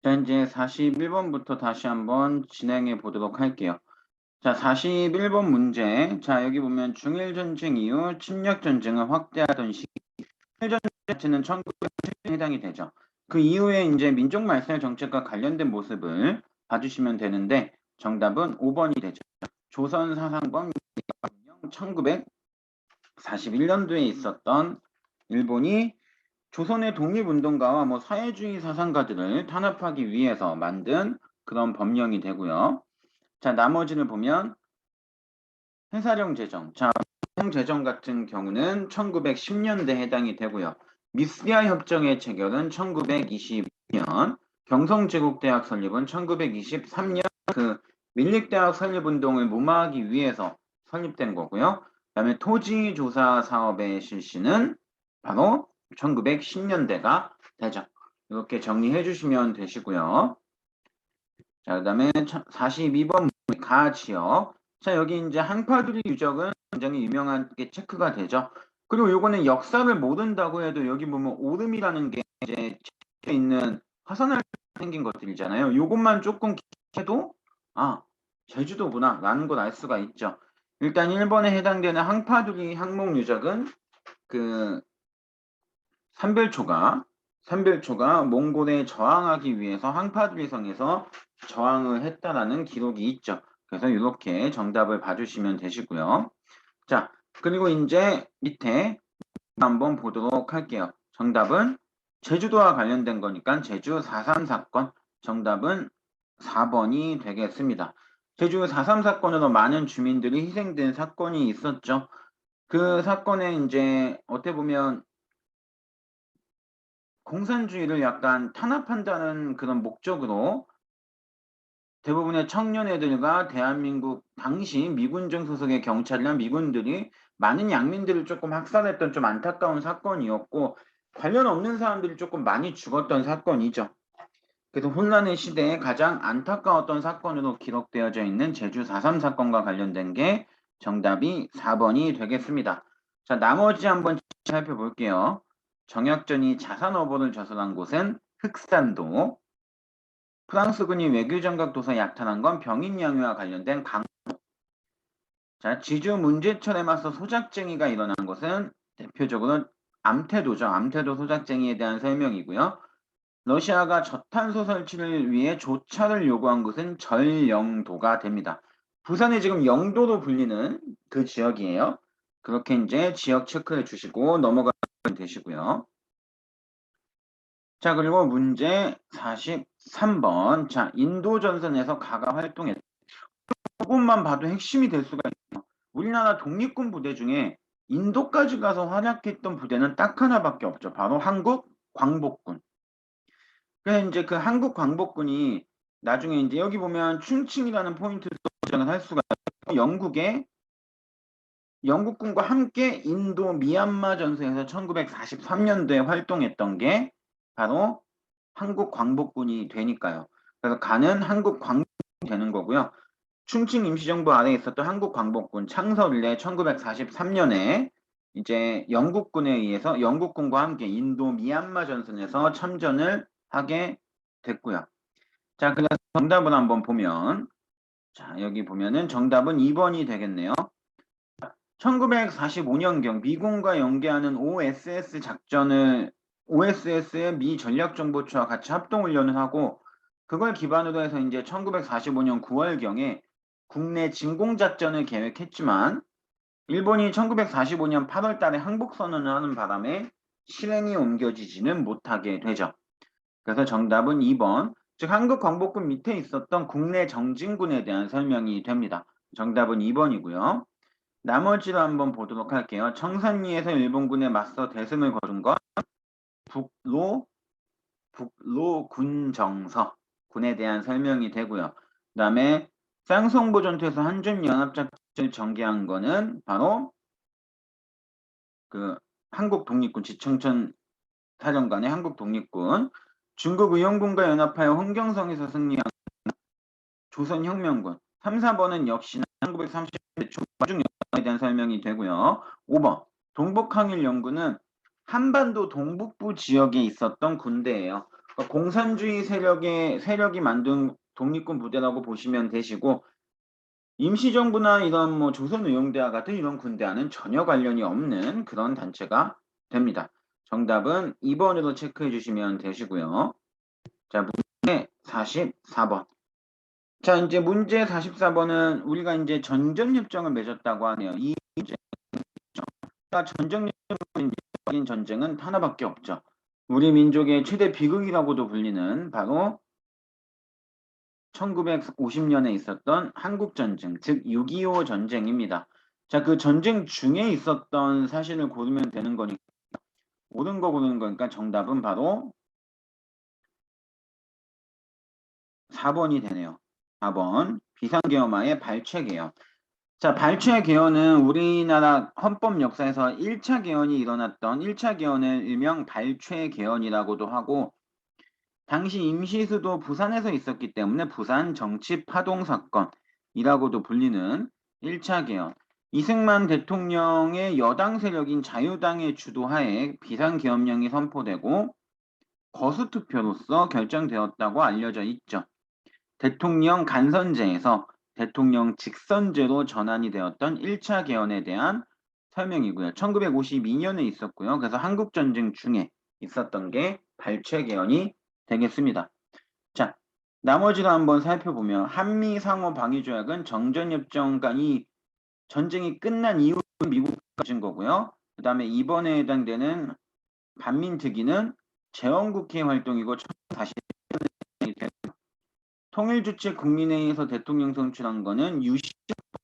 자, 이제 41번부터 다시 한번 진행해 보도록 할게요. 자, 41번 문제. 자, 여기 보면 중일전쟁 이후 침략전쟁을 확대하던 시기. 중일전쟁 자체는 1970년에 해당이 되죠. 그 이후에 이제 민족말살 정책과 관련된 모습을 봐주시면 되는데 정답은 5번이 되죠. 조선사상범 1941년도에 있었던 일본이 조선의 독립운동가와 뭐 사회주의 사상가들을 탄압하기 위해서 만든 그런 법령이 되고요. 자, 나머지를 보면 해사령 제정. 자, 해사령 제정 같은 경우는 1910년대 해당이 되고요. 미스리아 협정의 체결은 1922년, 경성제국대학 설립은 1923년 그 밀립대학 설립운동을 무마하기 위해서 설립된 거고요. 그다음에 토지조사 사업의 실시는 바로 1910년대가 되죠. 이렇게 정리해 주시면 되시고요. 자, 그다음에 42번 가지역. 자, 여기 이제 항파두리 유적은 굉장히 유명하게 체크가 되죠. 그리고 요거는 역사를 모른다고 해도 여기 보면 오름이라는 게 이제 책에 있는 화산을 생긴 것들이잖아요. 요것만 조금 해도 아, 제주도구나 라는 걸 알 수가 있죠. 일단 1번에 해당되는 항파두리 항목 유적은 그 삼별초가 몽골에 저항하기 위해서 항파두리성에서 저항을 했다라는 기록이 있죠. 그래서 이렇게 정답을 봐주시면 되시고요. 자, 그리고 이제 밑에 한번 보도록 할게요. 정답은 제주도와 관련된 거니까 제주 4.3 사건 정답은 4번이 되겠습니다. 제주 4.3 사건으로 많은 주민들이 희생된 사건이 있었죠. 그 사건에 이제 어떻게 보면 공산주의를 약간 탄압한다는 그런 목적으로 대부분의 청년애들과 대한민국 당시 미군정 소속의 경찰이나 미군들이 많은 양민들을 조금 학살했던 좀 안타까운 사건이었고 관련 없는 사람들이 조금 많이 죽었던 사건이죠. 그래서 혼란의 시대에 가장 안타까웠던 사건으로 기록되어져 있는 제주 4.3 사건과 관련된 게 정답이 4번이 되겠습니다. 자, 나머지 한번 살펴볼게요. 정약전이 자산어보를 저술한 곳은 흑산도, 프랑스군이 외교장각 도서에 약탈한 건 병인양요와 관련된 강. 자, 지주 문제철에 맞서 소작쟁이가 일어난 것은 대표적으로 암태도죠. 암태도 소작쟁이에 대한 설명이고요. 러시아가 저탄소 설치를 위해 조차를 요구한 것은 전영도가 됩니다. 부산이 지금 영도로 불리는 그 지역이에요. 그렇게 이제 지역 체크해 주시고 넘어가면 되시고요. 자, 그리고 문제 43번. 자, 인도 전선에서 가가 활동했다. 그것만 봐도 핵심이 될 수가 있어요. 우리나라 독립군 부대 중에 인도까지 가서 활약했던 부대는 딱 하나밖에 없죠. 바로 한국 광복군. 그래서 이제 그 한국 광복군이 나중에 이제 여기 보면 충칭이라는 포인트를 지정을 할 수가 있어요. 영국군과 함께 인도 미얀마 전선에서 1943년도에 활동했던 게 바로 한국 광복군이 되니까요. 그래서 가는 한국 광복군이 되는 거고요. 충칭 임시정부 아래에 있었던 한국 광복군 창설 이래 1943년에 이제 영국군과 함께 인도 미얀마 전선에서 참전을 하게 됐고요. 자, 그래서 정답을 한번 보면 자, 여기 보면은 정답은 2번이 되겠네요. 1945년경 미군과 연계하는 OSS의 미 전략정보처와 같이 합동훈련을 하고 그걸 기반으로 해서 이제 1945년 9월경에 국내 진공작전을 계획했지만 일본이 1945년 8월 달에 항복선언을 하는 바람에 실행이 옮겨지지는 못하게 되죠. 그래서 정답은 2번, 즉 한국 광복군 밑에 있었던 국내 정진군에 대한 설명이 됩니다. 정답은 2번이고요. 나머지로 한번 보도록 할게요. 청산리에서 일본군에 맞서 대승을 거둔 건 북로군정서 군에 대한 설명이 되고요. 그 다음에 쌍송보 전투에서 한중연합작전을 전개한 거는 바로 그 한국 독립군 지청천 사령관의 한국 독립군, 중국 의용군과 연합하여 홍경성에서 승리한 조선혁명군. 3, 4번은 역시나 1930년대 중중연합에 대한 설명이 되고요. 5번 동북항일연군은 한반도 동북부 지역에 있었던 군대예요. 공산주의 세력이 만든 독립군 부대라고 보시면 되시고, 임시정부나 이런 뭐 조선의용대와 같은 이런 군대와는 전혀 관련이 없는 그런 단체가 됩니다. 정답은 2번으로 체크해 주시면 되시고요. 자, 문제 44번. 자, 이제 문제 44번은 우리가 이제 전쟁협정을 맺었다고 하네요. 이 전쟁협정인 전쟁은 하나밖에 없죠. 우리 민족의 최대 비극이라고도 불리는 바로 1950년에 있었던 한국전쟁, 즉 6.25 전쟁입니다. 자, 그 전쟁 중에 있었던 사실을 고르면 되는 거니까 옳은 거 고르는 거니까 정답은 바로 4번이 되네요. 4번 비상계엄하의 발췌개헌. 자, 발췌개헌은 우리나라 헌법 역사에서 1차 개헌이 일어났던 1차 개헌을 일명 발췌개헌이라고도 하고, 당시 임시수도 부산에서 있었기 때문에 부산 정치 파동 사건이라고도 불리는 1차 개헌. 이승만 대통령의 여당 세력인 자유당의 주도하에 비상계엄령이 선포되고 거수투표로서 결정되었다고 알려져 있죠. 대통령 간선제에서 대통령 직선제로 전환이 되었던 1차 개헌에 대한 설명이고요. 1952년에 있었고요. 그래서 한국전쟁 중에 있었던 게 발췌개헌이 되겠습니다. 자, 나머지를 한번 살펴보면 한미 상호 방위 조약은 정전협정과 이 전쟁이 끝난 이후 미국이 가진 거고요. 그 다음에 이번에 해당되는 반민특위는 재헌국회 활동이고 1940년에 통일주체 국민회의에서 대통령 선출한 거는 유신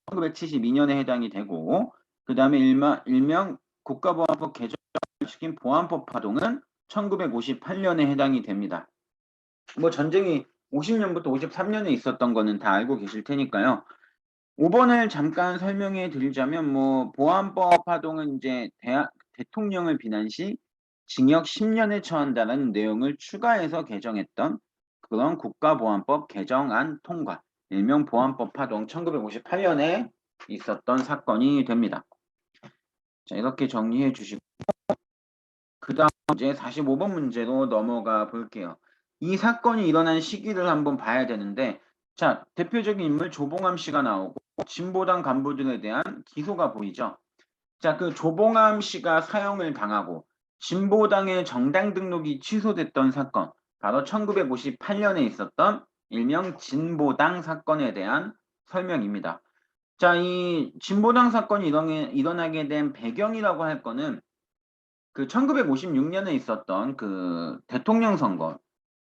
1972년에 해당이 되고, 그 다음에 일명 국가보안법 개정을 시킨 보안법 파동은 1958년에 해당이 됩니다. 뭐 전쟁이 50년부터 53년에 있었던 거는 다 알고 계실 테니까요. 5번을 잠깐 설명해 드리자면, 뭐 보안법 파동은 이제 대통령을 비난 시 징역 10년에 처한다는 내용을 추가해서 개정했던 그런 국가보안법 개정안 통과, 일명 보안법 파동 1958년에 있었던 사건이 됩니다. 자, 이렇게 정리해 주시고 그 다음 이제 45번 문제로 넘어가 볼게요. 이 사건이 일어난 시기를 한번 봐야 되는데, 자, 대표적인 인물 조봉암 씨가 나오고 진보당 간부들에 대한 기소가 보이죠. 자, 그 조봉암 씨가 사형을 당하고 진보당의 정당 등록이 취소됐던 사건, 바로 1958년에 있었던 일명 진보당 사건에 대한 설명입니다. 자, 이 진보당 사건이 일어나게 된 배경이라고 할 거는 그 1956년에 있었던 그 대통령 선거,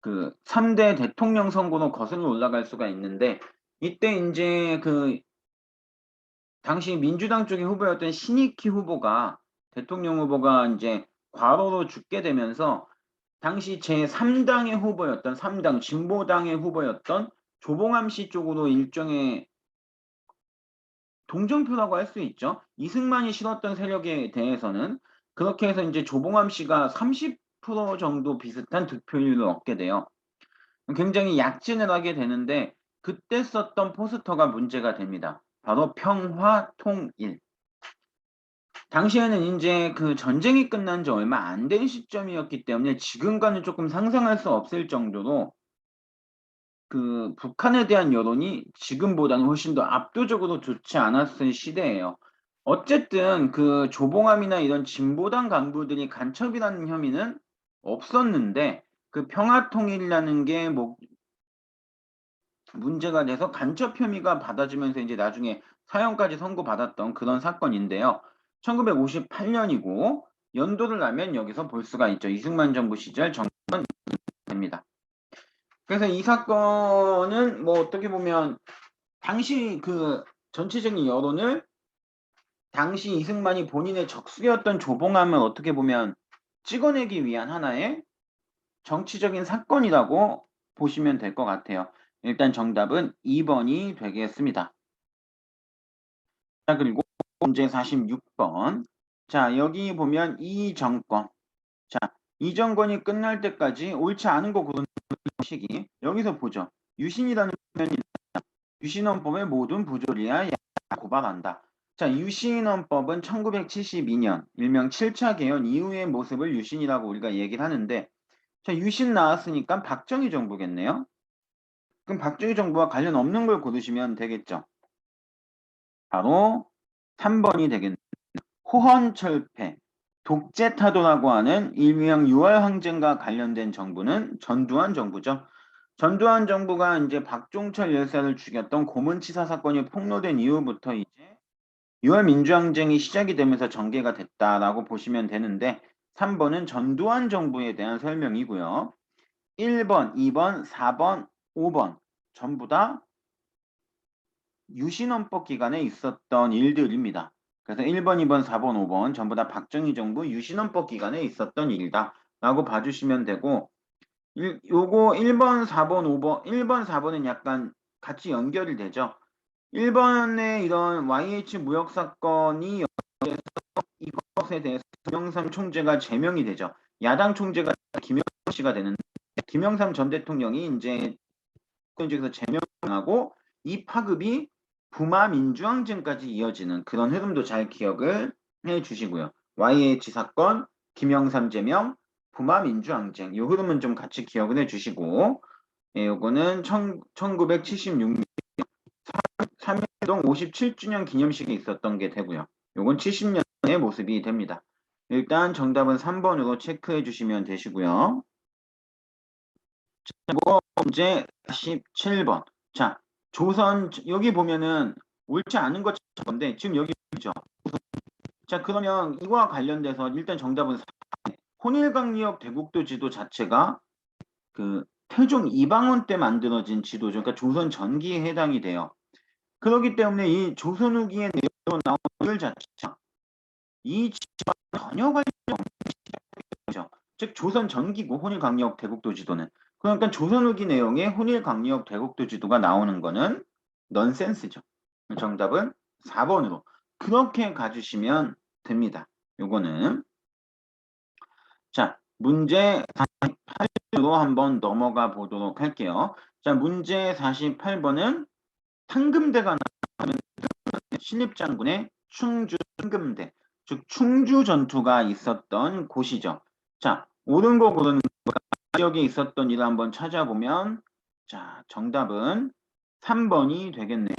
그 3대 대통령 선거로 거슬러 올라갈 수가 있는데, 이때 이제 그 당시 민주당 쪽의 후보였던 신익희 후보가, 대통령 후보가 이제 과로로 죽게 되면서 당시 제3당의 후보였던 3당 진보당의 후보였던 조봉암 씨 쪽으로 일종의 동정표라고 할 수 있죠. 이승만이 실었던 세력에 대해서는 그렇게 해서 이제 조봉암 씨가 30% 정도 비슷한 득표율을 얻게 돼요. 굉장히 약진을 하게 되는데, 그때 썼던 포스터가 문제가 됩니다. 바로 평화통일. 당시에는 이제 그 전쟁이 끝난 지 얼마 안 된 시점이었기 때문에 지금과는 조금 상상할 수 없을 정도로 그 북한에 대한 여론이 지금보다는 훨씬 더 압도적으로 좋지 않았을 시대예요. 어쨌든 그 조봉암이나 이런 진보당 간부들이 간첩이라는 혐의는 없었는데, 그 평화통일이라는 게 뭐 문제가 돼서 간첩 혐의가 받아지면서 이제 나중에 사형까지 선고받았던 그런 사건인데요. 1958년이고 연도를 알면 여기서 볼 수가 있죠. 이승만 정부 시절 정권 됩니다. 그래서 이 사건은 뭐 어떻게 보면 당시 그 전체적인 여론을, 당시 이승만이 본인의 적수였던 조봉암을 어떻게 보면 찍어내기 위한 하나의 정치적인 사건이라고 보시면 될 것 같아요. 일단 정답은 2번이 되겠습니다. 자, 그리고 문제 46번. 자, 여기 보면 이 정권. 자, 이 정권이 끝날 때까지 옳지 않은 거 고르는 시기. 여기서 보죠. 유신이라는 표현이 유신헌법의 모든 부조리야 고발한다. 자, 유신헌법은 1972년 일명 7차 개헌 이후의 모습을 유신이라고 우리가 얘기를 하는데, 자, 유신 나왔으니까 박정희 정부겠네요. 그럼 박정희 정부와 관련 없는 걸 고르시면 되겠죠. 바로 3번이 되겠네요. 호헌철폐, 독재타도라고 하는 일명 6월 항쟁과 관련된 정부는 전두환 정부죠. 전두환 정부가 이제 박종철 열사를 죽였던 고문치사 사건이 폭로된 이후부터 이제 6월 민주항쟁이 시작이 되면서 전개가 됐다라고 보시면 되는데 3번은 전두환 정부에 대한 설명이고요. 1번, 2번, 4번, 5번 전부 다 유신헌법 기간에 있었던 일들입니다. 그래서 1번, 2번, 4번, 5번 전부 다 박정희 정부 유신헌법 기간에 있었던 일이다 라고 봐주시면 되고 요거 1번, 4번, 5번 1번, 4번은 약간 같이 연결이 되죠. 1번의 이런 YH 무역 사건이 이것에 대해서 김영삼 총재가 제명이 되죠. 야당 총재가 김영삼 씨가 되는데 김영삼 전 대통령이 이제 국회에서 제명하고 이 파급이 부마 민주항쟁까지 이어지는 그런 흐름도 잘 기억을 해 주시고요. YH 사건, 김영삼 제명, 부마 민주항쟁 이 흐름은 좀 같이 기억을 해 주시고 예, 요거는 1976년 3.1동 57주년 기념식이 있었던 게 되고요. 요건 70년의 모습이 됩니다. 일단 정답은 3번으로 체크해 주시면 되시고요. 자, 문제 47번. 자, 조선 여기 보면은 옳지 않은 것처럼인데 지금 여기 있죠. 자, 그러면 이거와 관련돼서 일단 정답은 혼일강력 대국도 지도 자체가 그 태종 이방원 때 만들어진 지도죠. 그러니까 조선 전기에 해당이 돼요. 그렇기 때문에 이 조선 후기의 내용으로 나온 글 자체가 이 지와 전혀 관련이 없는 거죠. 즉 조선 전기고 혼일강력 대국도 지도는 그러니까 조선 후기 내용에 혼일강력 대국도 지도가 나오는 거는 넌센스죠. 정답은 4번으로 그렇게 가주시면 됩니다. 요거는 자 문제 48로 한번 넘어가 보도록 할게요. 자 문제 48번은 상금대가 나오면 신입장군의 충주 상금대 즉 충주 전투가 있었던 곳이죠. 자 옳은 거 고르는 지역에 있었던 일을 한번 찾아보면 자 정답은 3번이 되겠네요.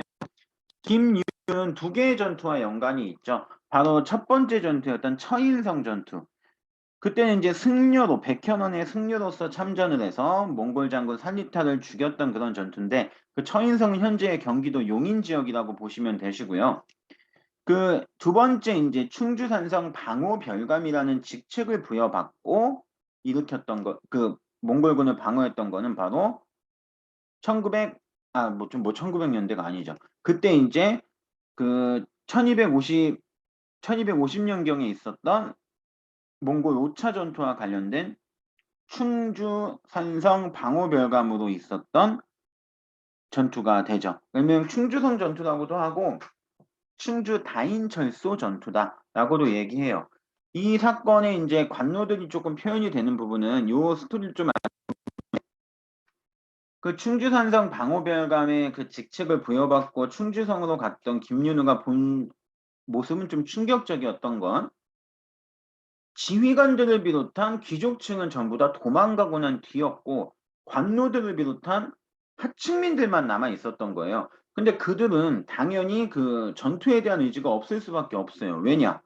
김유는 두 개의 전투와 연관이 있죠. 바로 첫 번째 전투였던 처인성 전투. 그때는 이제 승려로 백현원의 승려로서 참전을 해서 몽골 장군 살리타를 죽였던 그런 전투인데 그 처인성은 현재 경기도 용인 지역이라고 보시면 되시고요. 그 두 번째 이제 충주산성 방호별감이라는 직책을 부여받고 일으켰던 것, 그 몽골군을 방어했던 거는 바로 1900년대가 아니죠. 그때 이제 그 1250년경에 있었던 몽골 5차 전투와 관련된 충주 산성 방호별감으로 있었던 전투가 되죠. 그러면 충주성 전투라고도 하고 충주 다인철소 전투다라고도 얘기해요. 이 사건에 이제 관노들이 조금 표현이 되는 부분은 요 스토리를 좀 그 충주산성 방호별감의 그 직책을 부여받고 충주성으로 갔던 김윤우가 본 모습은 좀 충격적이었던 건 지휘관들을 비롯한 귀족층은 전부 다 도망가고 난 뒤였고 관노들을 비롯한 하층민들만 남아 있었던 거예요. 근데 그들은 당연히 그 전투에 대한 의지가 없을 수밖에 없어요. 왜냐?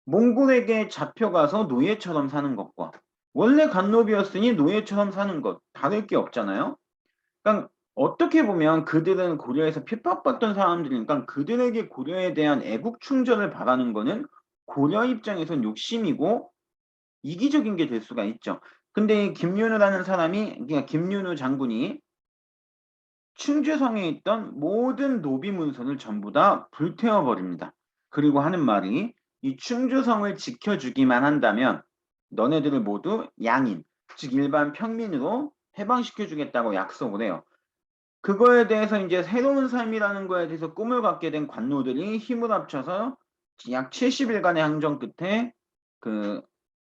몽골에게 잡혀가서 노예처럼 사는 것과 원래 관노비였으니 노예처럼 사는 것 다를 게 없잖아요. 그러니까 어떻게 보면 그들은 고려에서 핍박받던 사람들이니까 그들에게 고려에 대한 애국 충전을 바라는 거는 고려 입장에선 욕심이고 이기적인 게 될 수가 있죠. 근데 이 김윤우라는 사람이 그러니까 김윤우 장군이 충주성에 있던 모든 노비 문서를 전부 다 불태워 버립니다. 그리고 하는 말이 이 충주성을 지켜주기만 한다면 너네들을 모두 양인, 즉 일반 평민으로 해방시켜 주겠다고 약속을 해요. 그거에 대해서 이제 새로운 삶이라는 거에 대해서 꿈을 갖게 된 관노들이 힘을 합쳐서 약 70일간의 항전 끝에 그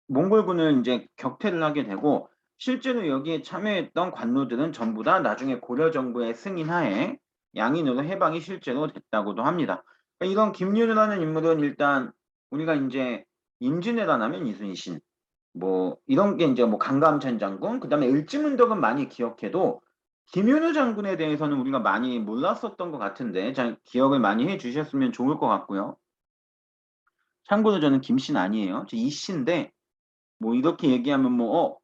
몽골군을 이제 격퇴를 하게 되고 실제로 여기에 참여했던 관노들은 전부 다 나중에 고려 정부의 승인하에 양인으로 해방이 실제로 됐다고도 합니다. 그러니까 이런 김윤우라는 인물은 일단 우리가 이제 임진왜란 하면 이순신, 뭐 이런 게 이제 뭐 강감찬 장군, 그다음에 을지문덕은 많이 기억해도 김윤우 장군에 대해서는 우리가 많이 몰랐었던 것 같은데 잘 기억을 많이 해주셨으면 좋을 것 같고요. 참고로 저는 김씨는 아니에요. 저 이씨인데 뭐 이렇게 얘기하면 뭐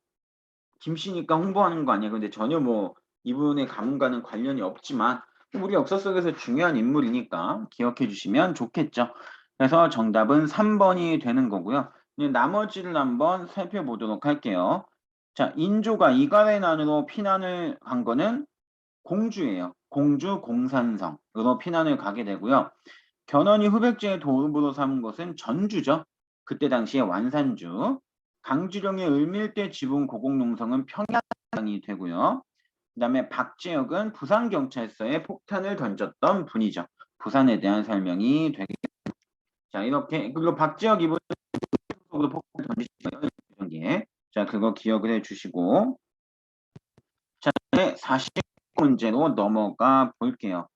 김씨니까 홍보하는 거 아니야. 근데 전혀 뭐 이분의 가문과는 관련이 없지만 우리 역사 속에서 중요한 인물이니까 기억해 주시면 좋겠죠. 그래서 정답은 3번이 되는 거고요. 이제 나머지를 한번 살펴보도록 할게요. 자, 인조가 이가래난으로 피난을 한 거는 공주예요. 공주 공산성으로 피난을 가게 되고요. 견훤이 후백제의 도읍으로 삼은 것은 전주죠. 그때 당시에 완산주. 강주령의 을밀대 지붕 고공농성은 평양이 되고요. 그다음에 박재혁은 부산경찰서에 폭탄을 던졌던 분이죠. 부산에 대한 설명이 되겠습니다. 자, 이렇게 그리고 박재혁 이분 속으로 폭탄을 던지시고요. 경기에. 자, 그거 기억을 해주시고 자, 40문제로 넘어가 볼게요.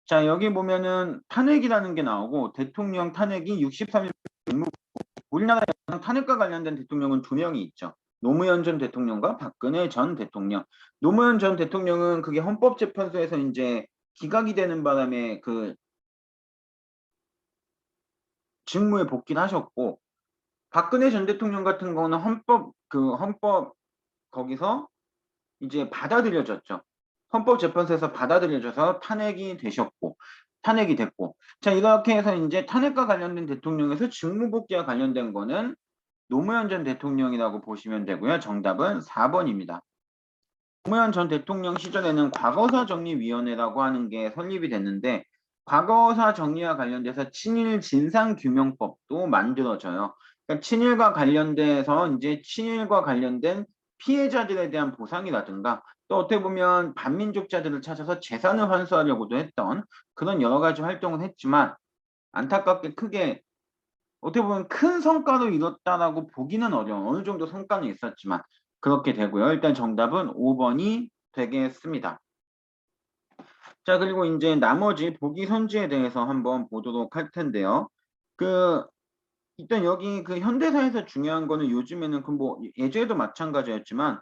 자, 여기 보면은 탄핵이라는 게 나오고 대통령 탄핵이 63일 우리나라에서는 탄핵과 관련된 대통령은 두 명이 있죠. 노무현 전 대통령과 박근혜 전 대통령. 노무현 전 대통령은 그게 헌법재판소에서 이제 기각이 되는 바람에 그 직무에 복귀를 하셨고, 박근혜 전 대통령 같은 경우는 헌법 거기서 이제 받아들여졌죠. 헌법재판소에서 받아들여져서 탄핵이 됐고. 자, 이렇게 해서 이제 탄핵과 관련된 대통령에서 직무복귀와 관련된 거는 노무현 전 대통령이라고 보시면 되고요. 정답은 4번입니다. 노무현 전 대통령 시절에는 과거사정리위원회라고 하는 게 설립이 됐는데 과거사 정리와 관련돼서 친일 진상규명법도 만들어져요. 그러니까 친일과 관련된 피해자들에 대한 보상이라든가 또 어떻게 보면 반민족자들을 찾아서 재산을 환수하려고도 했던 그런 여러 가지 활동을 했지만 안타깝게 크게 어떻게 보면 큰 성과로 이뤘다라고 보기는 어려운 어느 정도 성과는 있었지만 그렇게 되고요. 일단 정답은 5번이 되겠습니다. 자, 그리고 이제 나머지 보기 선지에 대해서 한번 보도록 할 텐데요. 일단 여기 그 현대사에서 중요한 거는 요즘에는 그 뭐 예전에도 마찬가지였지만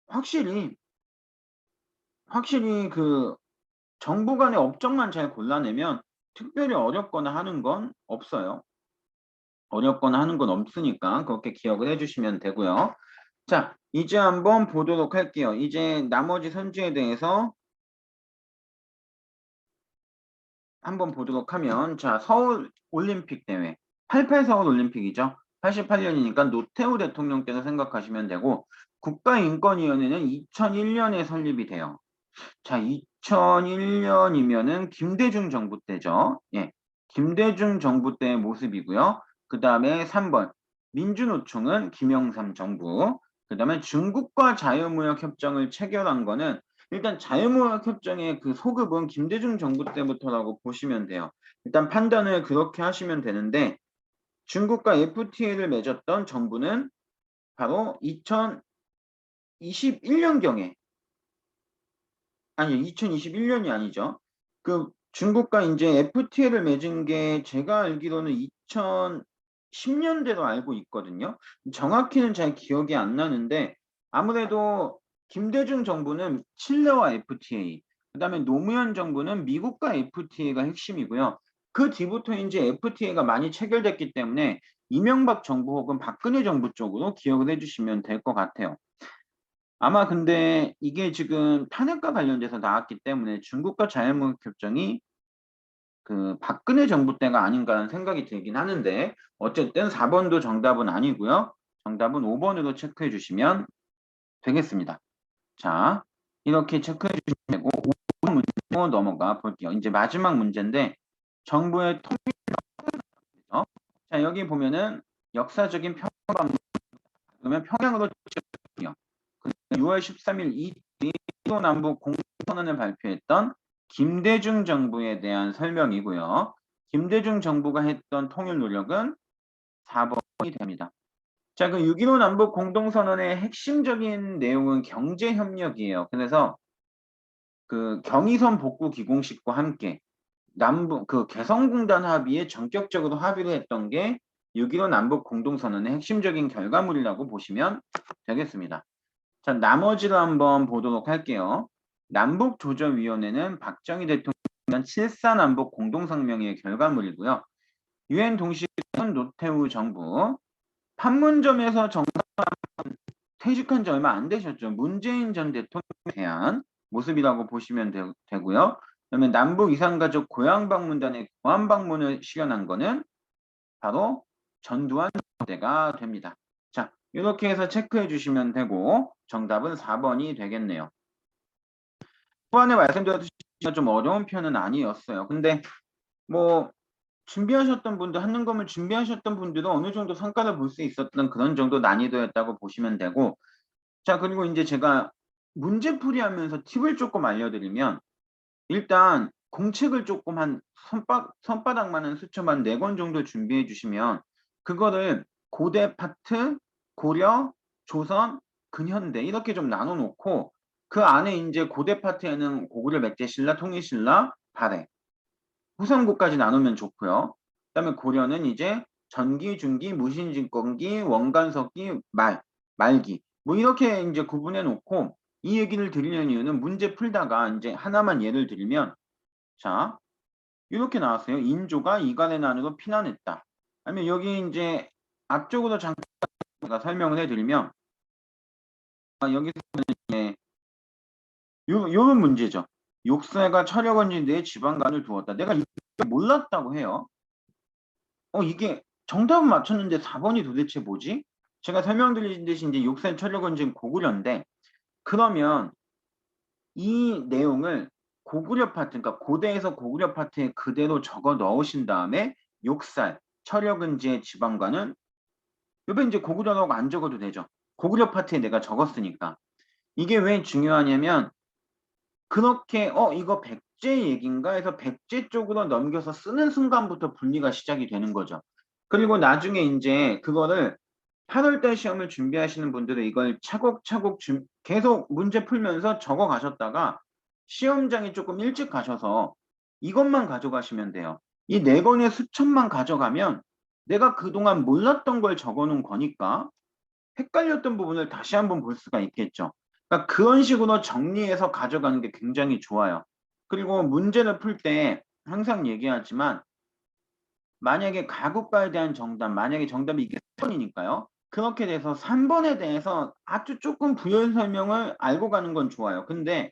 확실히 그 정부 간의 업적만 잘 골라내면 특별히 어렵거나 하는 건 없어요. 어렵거나 하는 건 없으니까 그렇게 기억을 해주시면 되고요. 자, 이제 한번 보도록 할게요. 이제 나머지 선지에 대해서 한번 보도록 하면 자, 서울 올림픽 대회 88 서울 올림픽이죠. 88년이니까 노태우 대통령 때를 생각하시면 되고 국가인권위원회는 2001년에 설립이 돼요. 자, 2001년이면은 김대중 정부 때죠. 예. 김대중 정부 때의 모습이고요. 그 다음에 3번 민주노총은 김영삼 정부. 그 다음에 중국과 자유무역 협정을 체결한 거는 일단 자유무역 협정의 그 소급은 김대중 정부 때부터라고 보시면 돼요. 일단 판단을 그렇게 하시면 되는데 중국과 FTA를 맺었던 정부는 바로 2021년경에 아니 2021년이 아니죠. 그 중국과 이제 FTA를 맺은 게 제가 알기로는 2010년대로 알고 있거든요. 정확히는 잘 기억이 안 나는데 아무래도 김대중 정부는 칠레와 FTA, 그다음에 노무현 정부는 미국과 FTA가 핵심이고요. 그 뒤부터 이제 FTA가 많이 체결됐기 때문에 이명박 정부 혹은 박근혜 정부 쪽으로 기억을 해주시면 될 것 같아요. 아마 근데 이게 지금 탄핵과 관련돼서 나왔기 때문에 중국과 자유무역 협정이 그 박근혜 정부 때가 아닌가라는 생각이 들긴 하는데 어쨌든 4번도 정답은 아니고요. 정답은 5번으로 체크해 주시면 되겠습니다. 자, 이렇게 체크해 주시면 되고 5번 문제로 넘어가 볼게요. 이제 마지막 문제인데 정부의 통일이죠. 자, 여기 보면은 역사적인 평방 그러면 평양으로 6월 13일 이 남북 공동선언을 발표했던 김대중 정부에 대한 설명이고요. 김대중 정부가 했던 통일 노력은 4번이 됩니다. 자, 그 6.15 남북 공동선언의 핵심적인 내용은 경제협력이에요. 그래서 그 경의선 복구 기공식과 함께 남북 그 개성공단 합의에 전격적으로 합의를 했던 게 6.15 남북 공동선언의 핵심적인 결과물이라고 보시면 되겠습니다. 자, 나머지를 한번 보도록 할게요. 남북조정위원회는 박정희 대통령 7.4 남북 공동성명의 결과물이고요. 유엔 동식은 노태우 정부, 판문점에서 퇴직한 지 얼마 안 되셨죠. 문재인 전 대통령에 대한 모습이라고 보시면 되고요. 그러면 남북 이산가족 고향 방문단의 고향 방문을 실현한 거는 바로 전두환 때가 됩니다. 자, 이렇게 해서 체크해 주시면 되고 정답은 4번이 되겠네요. 후반에 말씀드렸듯이 좀 어려운 편은 아니었어요. 근데 뭐 준비하셨던 분들, 한능검을 준비하셨던 분들은 어느 정도 성과를 볼 수 있었던 그런 정도 난이도였다고 보시면 되고, 자, 그리고 이제 제가 문제풀이 하면서 팁을 조금 알려드리면, 일단 공책을 조금 한 손바닥만한 수첩 한 4권 정도 준비해 주시면, 그거를 고대 파트, 고려, 조선, 근현대 이렇게 좀 나눠 놓고, 그 안에 이제 고대 파트에는 고구려 백제신라, 통일신라, 발해, 후삼국까지 나누면 좋고요. 그다음에 고려는 이제 전기, 중기, 무신진권기, 원간석기, 말기 뭐 이렇게 이제 구분해 놓고 이 얘기를 드리는 이유는 문제 풀다가 이제 하나만 예를 들면, 자, 이렇게 나왔어요. 인조가 이간의 난으로 피난했다. 아니면 여기 이제 앞쪽으로 잠깐 설명을 해드리면, 여기서는 이제 요런 문제죠. 욕세가 철역원지 내 지방간을 두었다. 내가 이거 몰랐다고 해요. 이게 정답은 맞췄는데 4번이 도대체 뭐지? 제가 설명드린 듯이 이제 욕세 철역원지는 고구려인데, 그러면 이 내용을 고구려 파트, 그러니까 고대에서 고구려 파트에 그대로 적어 넣으신 다음에 욕살, 철역은지의 지방관은 옆에 이제 고구려라고 안 적어도 되죠. 고구려 파트에 내가 적었으니까. 이게 왜 중요하냐면 그렇게 이거 백제 얘기인가 해서 백제 쪽으로 넘겨서 쓰는 순간부터 분리가 시작이 되는 거죠. 그리고 나중에 이제 그거를 8월달 시험을 준비하시는 분들은 이걸 차곡차곡 계속 문제 풀면서 적어 가셨다가 시험장에 조금 일찍 가셔서 이것만 가져가시면 돼요. 이 4권의 수첩만 가져가면 내가 그동안 몰랐던 걸 적어 놓은 거니까 헷갈렸던 부분을 다시 한번 볼 수가 있겠죠. 그러니까 그런 식으로 정리해서 가져가는 게 굉장히 좋아요. 그리고 문제를 풀 때 항상 얘기하지만 만약에 가국가에 대한 정답, 만약에 정답이 이게 3번이니까요. 그렇게 돼서 3번에 대해서 아주 조금 부연 설명을 알고 가는 건 좋아요. 근데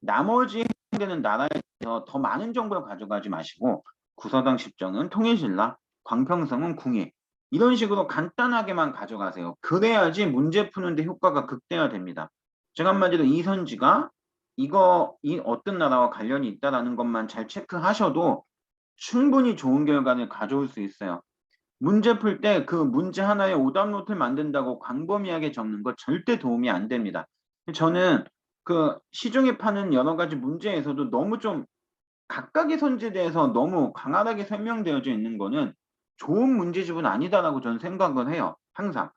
나머지 해당되는 나라에 대해서 더 많은 정보를 가져가지 마시고 구서당 십정은 통일신라, 광평성은 궁예 이런 식으로 간단하게만 가져가세요. 그래야지 문제 푸는데 효과가 극대화됩니다. 제가 한마디로 이선지가 이 어떤 나라와 관련이 있다라는 것만 잘 체크하셔도 충분히 좋은 결과를 가져올 수 있어요. 문제 풀 때 그 문제 하나에 오답 노트를 만든다고 광범위하게 적는 거 절대 도움이 안 됩니다. 저는 그 시중에 파는 여러 가지 문제에서도 너무 좀 각각의 선지에 대해서 너무 강하게 설명되어져 있는 거는 좋은 문제집은 아니다라고 저는 생각을 해요. 항상.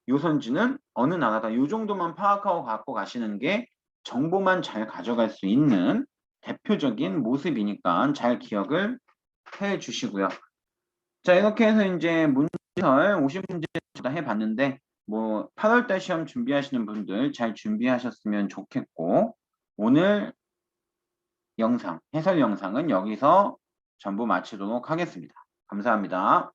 요 선지는 어느 나라다. 요 정도만 파악하고 갖고 가시는 게 정보만 잘 가져갈 수 있는 대표적인 모습이니까 잘 기억을 해 주시고요. 자, 이렇게 해서 이제 문제설 50문제 다 해봤는데, 뭐 8월달 시험 준비하시는 분들 잘 준비하셨으면 좋겠고, 오늘 해설 영상은 여기서 전부 마치도록 하겠습니다. 감사합니다.